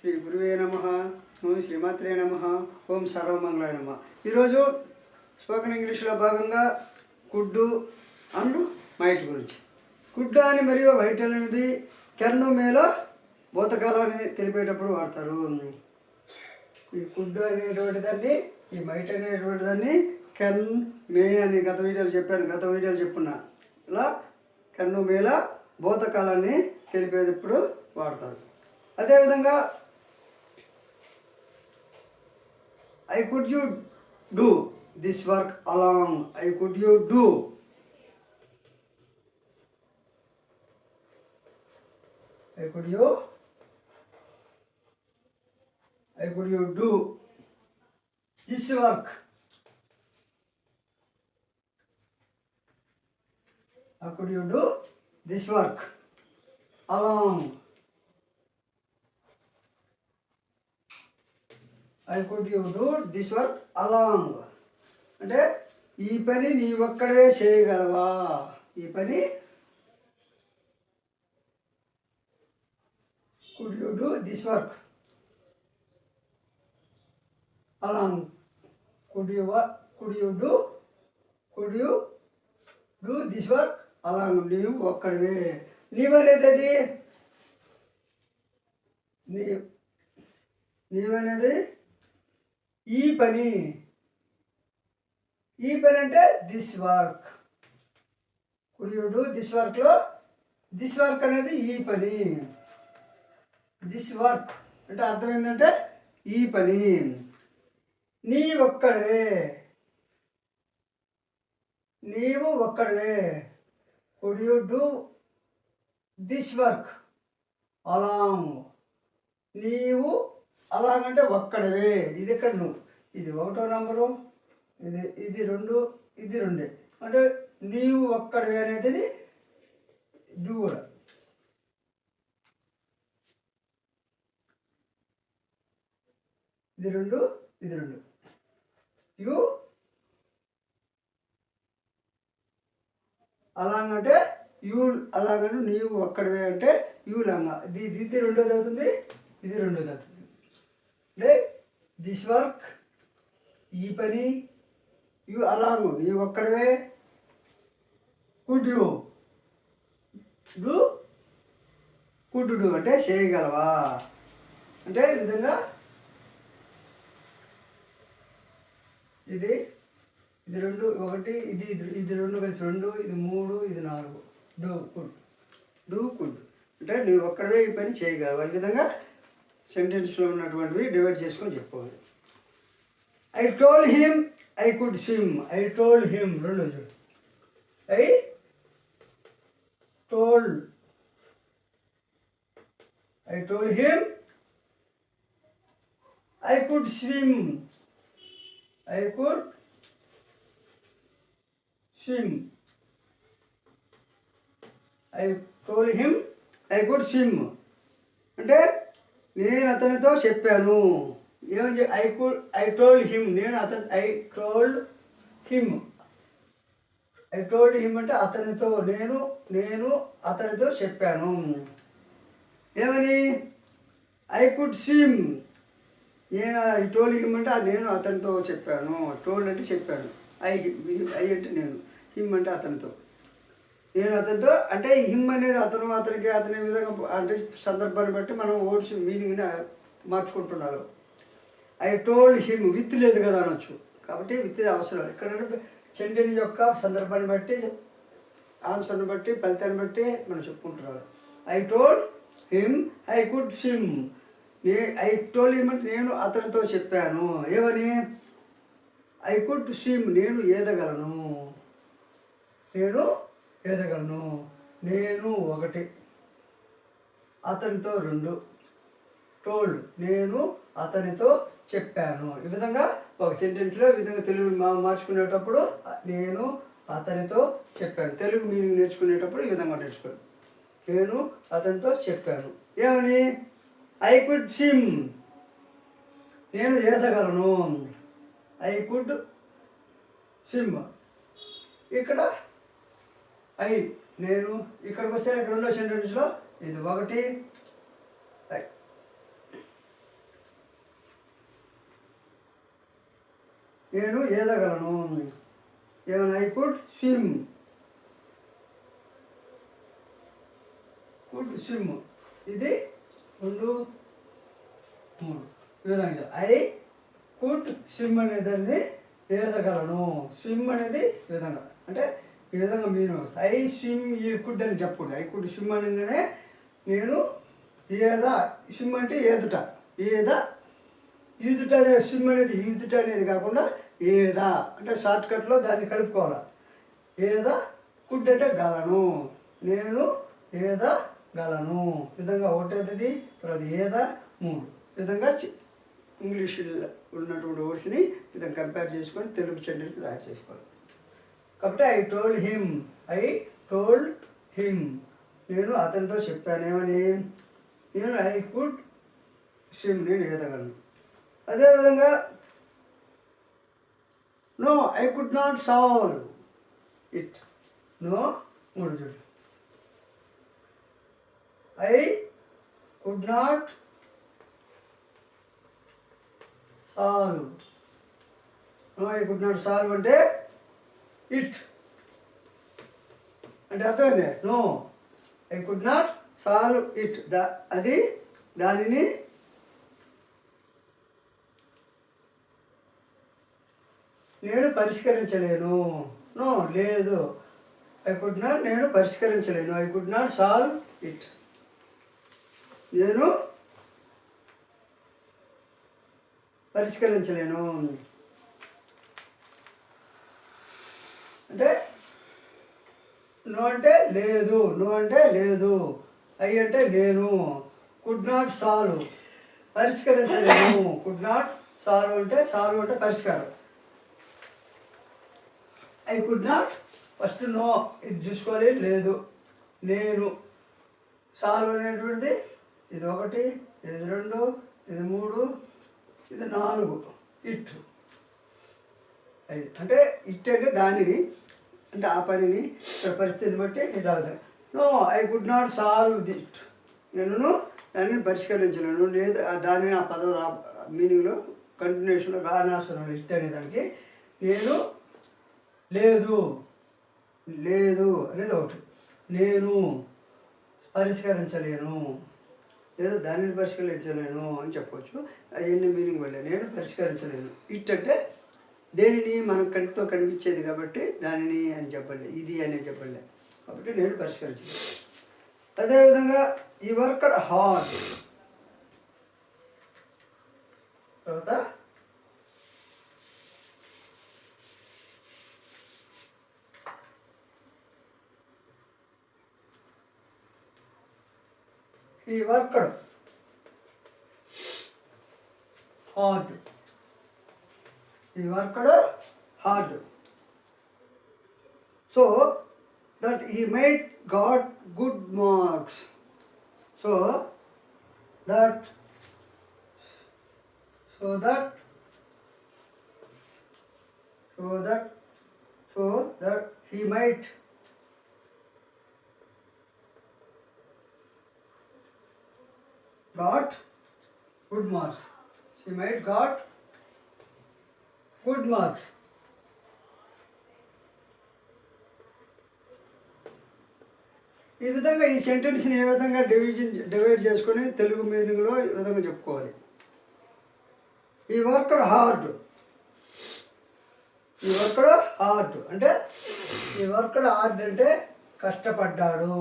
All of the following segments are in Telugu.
శ్రీ గురువే నమః. ఓం శ్రీమాత్రే నమః. ఓం సర్వమంగళాయ నమః. ఈరోజు స్పోకెన్ ఇంగ్లీష్లో భాగంగా కుడ్డు అండ్ మైట్ గురించి. కుడ్డు అని మరియు వైట్ అనేది కెన్ను మేల భూతకాలాన్ని తెలిపేటప్పుడు వాడతారు. ఈ కుడ్డు అనేటువంటి దాన్ని, ఈ మైట్ అనేటువంటి దాన్ని కెన్ మే అని గత వీడియోలు చెప్పున్నా. ఇలా కెన్ను మేల భూతకాలాన్ని తెలిపేటప్పుడు వాడతారు. అదేవిధంగా I could you do this work along. I could you do. I could you do this work. How could you do this work along? I could you do this work along. అంటే ఈ పని నీ ఒక్కడే చేయగలవా? ఈ పని could you do this work along? Could you do this work along? నీవు ఒక్కడివే. నీవనేది నీవనేది ఈ పని అంటే this work. Could you do this వర్క్లో దిస్ వర్క్ అనేది ఈ పని. దిస్ వర్క్ అంటే అర్థం ఏంటంటే ఈ పని. నీవు ఒక్కడివే. Could you do this work along. నీవు అలాంగ్ అంటే ఒక్కడివే. ఇది ఎక్కడ నువ్వు, ఇది 1వ నంబరు, ఇది 2, ఇది 2. అంటే నీవు ఒక్కడివే అనేది డూ కూడా. ఇది 2, ఇది 2. యూ అలాంగ్ అంటే యూ అలాంగ్ అంటే నీవు ఒక్కడివే అంటే యూ లాంగ్. ఇది 2ది అవుతుంది, ఇది 2ది అవుతుంది. అంటే దిస్ వర్క్ ఈ పని, యూ అలాంగ్ నీవు ఒక్కడివే. కుడ్ యూ డూ అంటే చేయగలవా అంటే ఈ విధంగా. ఇది 2, 1, ఇది 2 కలిసి 2, ఇది 3, ఇది 4. డూ కుడ్ అంటే నువ్వు ఒక్కడవే ఈ పని చేయగలవా. ఈ విధంగా సెంటెన్స్లో ఉన్నటువంటివి డివైడ్ చేసుకొని చెప్పుకోవాలి. I told him I could swim. I told him 2 చూడు. I told him I could swim. I could swim. I told him I could swim. అంటే నేను అతనితో చెప్పాను. ఏమని I told him. I told him అంటే అతనితో నేను అతనితో చెప్పాను. ఏమని? I could swim. I told him అంటే నేను అతనితో చెప్పాను. టోల్డ్ అంటే చెప్పాను. ఐ అంటే నేను, హిమ్ అంటే అతనితో. నేను అతనితో అంటే హిమ్ అనేది అతనికి అతని విధంగా అంటే సందర్భాన్ని బట్టి మనం వర్డ్స్ మీనింగ్ని మార్చుకుంటున్నారు. ఐ టోల్డ్ హిమ్ విత్ లేదు కదా అనొచ్చు. కాబట్టి విత్ అవసరం. ఇక్కడ సెంటెన్స్ యొక్క సందర్భాన్ని బట్టి, ఆన్సర్ని బట్టి, ఫలితాన్ని బట్టి మనం చెప్పుకుంటున్నారు. I told him I could swim. I told him అంటే నేను అతనితో చెప్పాను. ఏమని? ఐ కుడ్ స్విమ్ నేను ఈదగలను. నేను 1, అతనితో 2. టోల్డ్ నేను అతనితో చెప్పాను. ఈ విధంగా ఒక సెంటెన్స్లో ఈ విధంగా తెలుగు మార్చుకునేటప్పుడు నేను అతనితో చెప్పాను. తెలుగు మీనింగ్ నేర్చుకునేటప్పుడు ఈ విధంగా నేర్చుకోవాలి. నేను అతనితో చెప్పాను. ఏమని? ఐ కుడ్ స్విమ్ నేను ఈదగలను. I could swim. ఇక్కడ నేను ఇక్కడికి వస్తే 2వ సెంటెన్స్లో ఇది 1 నేను ఈదగలను. ఏమైనా I could swim. Could swim ఇది 2 3 ఈ విధంగా ఐ కుడ్ స్విమ్ అనేదాన్ని ఈదగలను. స్విమ్ అనేది ఈ విధంగా అంటే ఈ విధంగా మీరు ఐ స్విమ్ ఈ కుడ్ అని చెప్పకూడదు. ఐ కుడ్ స్విమ్ అనగానే నేను స్విమ్ అంటే ఈదుట ఈదుట అనే స్విమ్ అనేది ఈదుట అనేది కాకుండా అంటే షార్ట్కట్లో దాన్ని కలుపుకోవాలి. కుడ్ అంటే గలను. నేను గలను విధంగా ఒకటేది తర్వాత 3 విధంగా ఇంగ్లీష్లో ఉన్నటువంటి వర్డ్స్ని విధంగా కంపేర్ చేసుకొని తెలుగు సెంటెన్స్ తయారు చేసుకోవాలి. కాబట్టి ఐ టోల్డ్ హిమ్ నేను అతనితో చెప్పాను ఏమని, నేను ఐ కుడ్ స్విమ్ నేను ఈదగలను. అదేవిధంగా no I could not solve it. No 3 చూడు. I could not solve. No I could not solve అంటే ఇట్ అంటే అర్థమైంది. No I could not solve it అది దానిని నేను పరిష్కరించలేను. నో లేదు ఐ కుడ్ నాట్ నేను పరిష్కరించలేను. I could not solve it నేను పరిష్కరించలేను. అంటే నో అంటే లేదు ఐ అంటే నేను కుడ్ నాట్ సాల్వ్ పరిష్కరించలేను. కుడ్ నాట్ సాల్వ్ అంటే పరిష్కారం. I could not first no ఇది చూసుకోవాలి. లేదు నేను సాల్వ్ అనేటువంటిది ఇది 1 ఇది 2 ఇది 3 ఇది 4 ఇట్ అంటే ఇట్ అంటే దానిని అంటే ఆ పనిని పరిస్థితిని బట్టి ఇట్లా అవుతుంది. No I could not solve it నేను దానిని పరిష్కరించలేను. లేదు దానిని ఆ పదం మీనింగ్లో కంటిన్యూషన్లో రానవసరం ఇట్ అనే దానికి నేను లేదు అనేది ఒకటి. నేను పరిష్కరించలేను లేదా దానిని పరిష్కరించలేను అని చెప్పవచ్చు. అవన్నీ మీనింగ్ వల్లే నేను పరిష్కరించలేను. ఇట్ అంటే దేనిని మనం కంటితో కనిపించేది కాబట్టి దానిని అని చెప్పలే, ఇది అని చెప్పలే. కాబట్టి నేను పరిష్కరించలేను. అదేవిధంగా ఈ వర్క్డ్ హార్డ్ తర్వాత he worked hard. He worked hard. So that he got good marks. So that he might got good marks. She might got good marks. ఈ విధంగా ఈ సెంటెన్స్ని ఏ విధంగా డివైడ్ చేసుకొని తెలుగు మీనింగ్లో ఈ విధంగా చెప్పుకోవాలి. ఈ వర్క్డ్ హార్డ్ అంటే ఈ వర్క్డ్ హార్డ్ అంటే కష్టపడ్డాడు.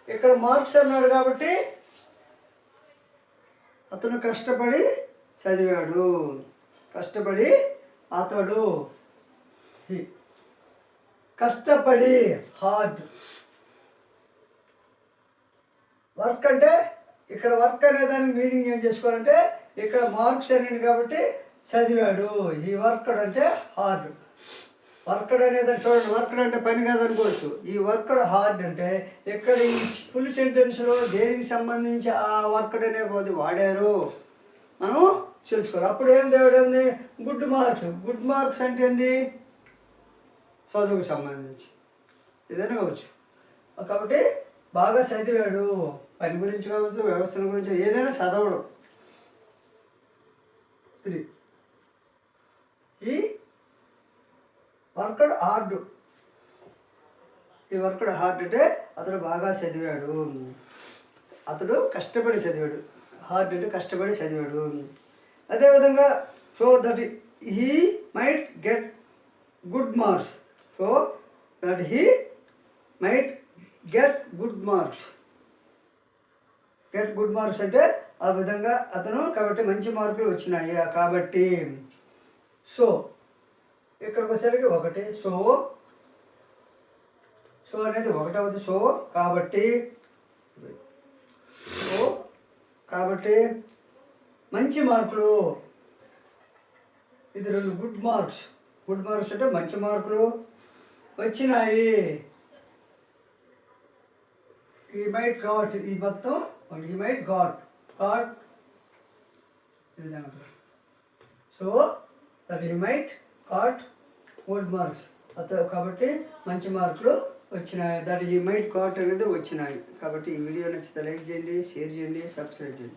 ఇక్కడ మార్క్స్ అన్నాడు కాబట్టి అతను కష్టపడి చదివాడు. కష్టపడి హార్డ్. వర్క్ అంటే ఇక్కడ వర్క్ అనే దానికి మీనింగ్ ఏం చేసుకోవాలంటే ఇక్కడ మార్క్స్ అనేది కాబట్టి చదివాడు. ఈ వర్క్డ్ అంటే హార్డ్. వర్క్డ్ అనేదాన్ని చూడండి, వర్క్డ్ అంటే పని కాదనుకోవచ్చు. ఈ వర్క్డ్ హార్డ్ అంటే ఇక్కడ ఈ ఫుల్ సెంటెన్స్లో దేనికి సంబంధించి ఆ వర్క్డ్ అనే పోది వాడారు మనం తెలుసుకోవాలి. అప్పుడు ఏముంది గుడ్ మార్క్స్ అంటే ఏంది చదువుకు సంబంధించి ఏదైనా కావచ్చు. కాబట్టి బాగా చదివాడు, పని గురించి కావచ్చు, వ్యవస్థల గురించి ఏదైనా చదవడం. ఈ వర్క్డ్ హార్డ్. ఈ వర్క్డ్ హార్డ్ అంటే అతడు బాగా చదివాడు, అతడు కష్టపడి చదివాడు. హార్డ్ అంటే కష్టపడి చదివాడు. అదేవిధంగా so that he might get good marks. So that he might get good marks. Get good marks అంటే ఆ విధంగా అతను కాబట్టి మంచి మార్కులు వచ్చినాయి కాబట్టి. సో ఇక్కడికి వచ్చేసరికి ఒకటి. సో సో అనేది ఒకటవది. సో కాబట్టి మంచి మార్కులు. ఇది రెండు గుడ్ మార్క్స్. గుడ్ మార్క్స్ అంటే మంచి మార్కులు వచ్చినాయి. ఈ మైట్ గాట్, ఈ మొత్తం he might got so that he might got good marks. కాబట్టి మంచి మార్కులు వచ్చినాయి. దట్ ఈ మైట్ గాట్ అనేది వచ్చినాయి. కాబట్టి ఈ వీడియో నచ్చితే లైక్ చేయండి, షేర్ చేయండి, సబ్స్క్రైబ్ చేయండి.